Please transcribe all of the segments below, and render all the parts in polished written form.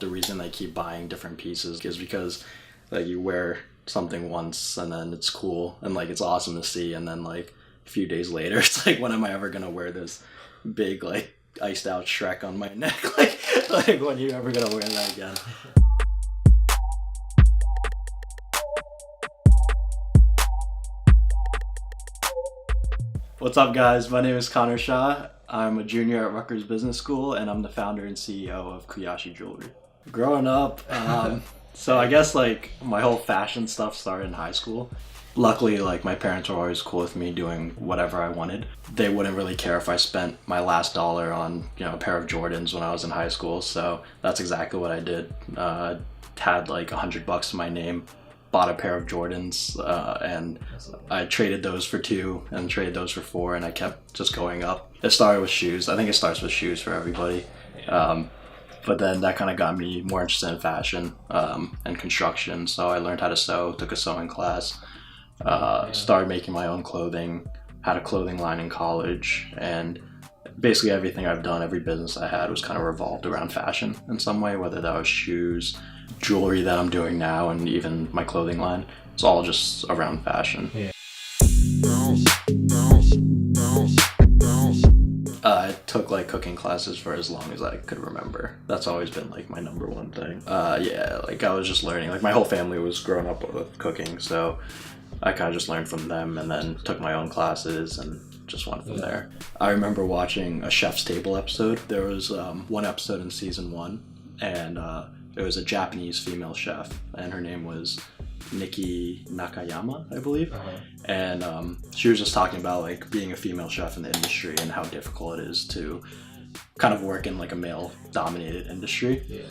the reason they keep buying different pieces is because like you wear something once and then it's cool and like it's awesome to see, and then like a few days later it's like, when am I ever gonna wear this big like iced out Shrek on my neck? like when are you ever gonna wear that again? What's up, guys? My name is Shah. I'm a junior at Rutgers Business School, and I'm the founder and CEO of Kuyashii Jewelry. Growing up, so I guess like my whole fashion stuff started in high school. Luckily, like my parents were always cool with me doing whatever I wanted. They wouldn't really care if I spent my last dollar on, a pair of Jordans when I was in high school. So that's exactly what I did. Had like $100 to my name, bought a pair of Jordans, and I traded those for 2 and traded those for 4, and I kept just going up. It started with shoes. I think it starts with shoes for everybody. But then that kind of got me more interested in fashion and construction. So I learned how to sew, took a sewing class, started making my own clothing, had a clothing line in college, and basically everything I've done, every business I had was kind of revolved around fashion in some way, whether that was shoes, jewelry that I'm doing now, and even my clothing line. It's all just around fashion. Yeah. I took like cooking classes for as long as I could remember. That's always been like my number one thing. Like I was just learning. Like my whole family was growing up with cooking, so I kind of just learned from them and then took my own classes and just went from there. I remember watching a Chef's Table episode. There was one episode in season 1, and it was a Japanese female chef, and her name was Nikki Nakayama, I believe. And she was just talking about like being a female chef in the industry and how difficult it is to kind of work in like a male dominated industry.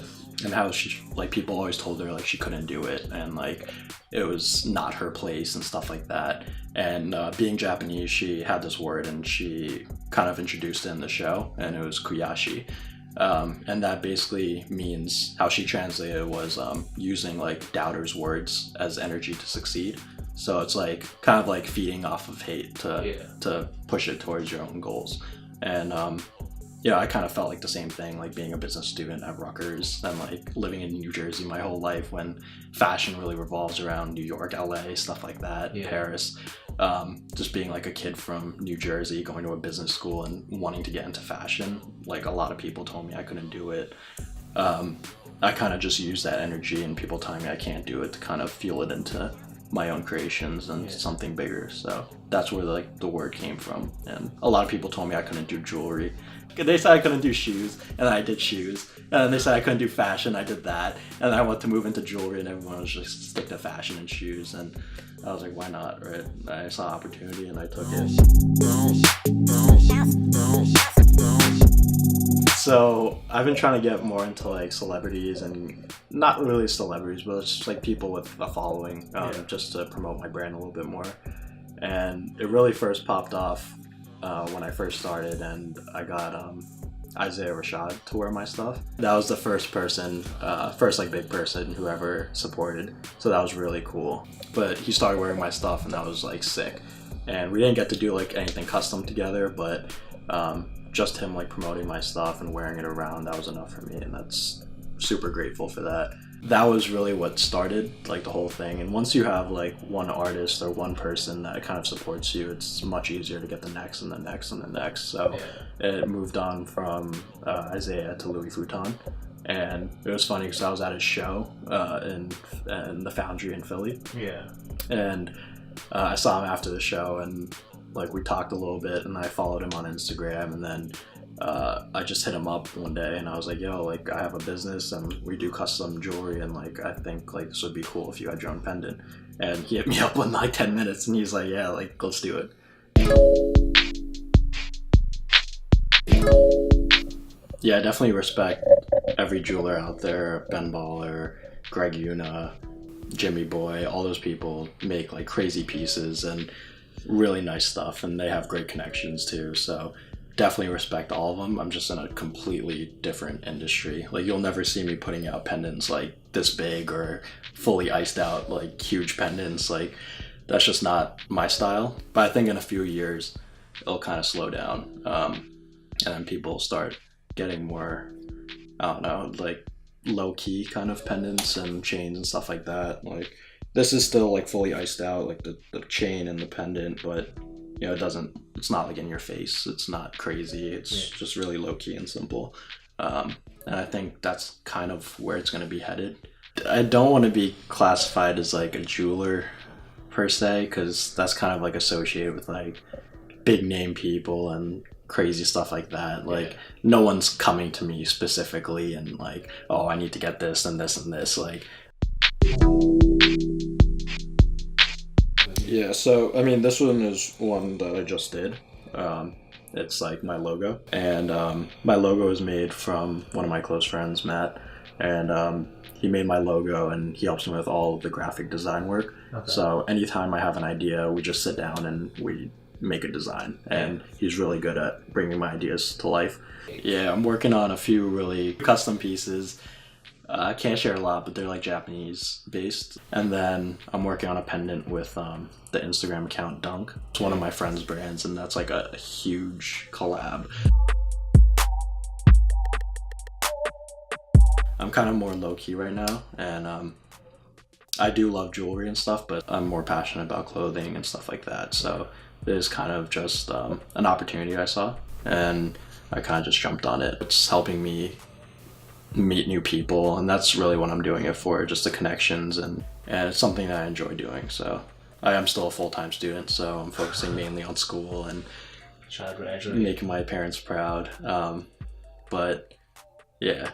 And how she, like, people always told her like she couldn't do it and like it was not her place and stuff like that. And being Japanese, she had this word and she kind of introduced it in the show, and it was Kuyashii. And that basically means, how she translated was using like doubters' words as energy to succeed. So it's like kind of like feeding off of hate to push it towards your own goals. And I kind of felt like the same thing, like being a business student at Rutgers and like living in New Jersey my whole life, when fashion really revolves around New York, LA, stuff like that, Paris. Just being like a kid from New Jersey going to a business school and wanting to get into fashion, like a lot of people told me I couldn't do it. I kind of just used that energy and people telling me I can't do it to kind of fuel it into my own creations and something bigger. So that's where like the word came from. And a lot of people told me I couldn't do jewelry. They said I couldn't do shoes, and I did shoes. And then they said I couldn't do fashion, I did that. And then I wanted to move into jewelry, and everyone was just stick to fashion and shoes. And I was like, why not, right? I saw opportunity and I took it. So I've been trying to get more into like celebrities, and not really celebrities, but it's just like people with a following, just to promote my brand a little bit more. And it really first popped off when I first started, and I got Isaiah Rashad to wear my stuff. That was the first person, first like big person who ever supported, so that was really cool. But he started wearing my stuff, and that was like sick. And we didn't get to do like anything custom together, but just him like promoting my stuff and wearing it around, that was enough for me, and that's super grateful for that. That was really what started like the whole thing. And once you have like one artist or one person that kind of supports you, it's much easier to get the next and the next and the next. So it moved on from Isaiah to Louis Vuitton. And it was funny because I was at his show in the Foundry in Philly. And I saw him after the show, and like we talked a little bit, and I followed him on Instagram, and then I just hit him up one day and I was like, yo, like I have a business and we do custom jewelry, and like I think like this would be cool if you had your own pendant. And he hit me up in like 10 minutes and he's like, yeah, like let's do it. Yeah, I definitely respect every jeweler out there. Ben Baller, Greg Una, Jimmy Boy, all those people make like crazy pieces and really nice stuff, and they have great connections too. So definitely respect all of them. I'm just in a completely different industry. Like you'll never see me putting out pendants like this big or fully iced out like huge pendants. Like that's just not my style. But I think in a few years it'll kind of slow down, and then people start getting more, I don't know, like low-key kind of pendants and chains and stuff like that. Like this is still like fully iced out, like the chain and the pendant, but you know, it's not like in your face, it's not crazy, it's just really low-key and simple. And I think that's kind of where it's going to be headed. I don't want to be classified as like a jeweler per se, because that's kind of like associated with like big name people and crazy stuff like that. Like no one's coming to me specifically and like, oh, I need to get this and this and this. Like, yeah, so I mean, this one is one that I just did. It's like my logo, and my logo is made from one of my close friends, Matt, and he made my logo and he helps me with all of the graphic design work. Okay. So anytime I have an idea, we just sit down and we make a design, and he's really good at bringing my ideas to life. Yeah, I'm working on a few really custom pieces. I can't share a lot, but they're like Japanese based. And then I'm working on a pendant with the Instagram account Dunk. It's one of my friend's brands, and that's like a huge collab. I'm kind of more low-key right now, and I do love jewelry and stuff, but I'm more passionate about clothing and stuff like that. So it is kind of just an opportunity I saw, and I kind of just jumped on it. It's helping me meet new people, and that's really what I'm doing it for, just the connections, and it's something that I enjoy doing. So I am still a full-time student, so I'm focusing mainly on school and making my parents proud. But yeah,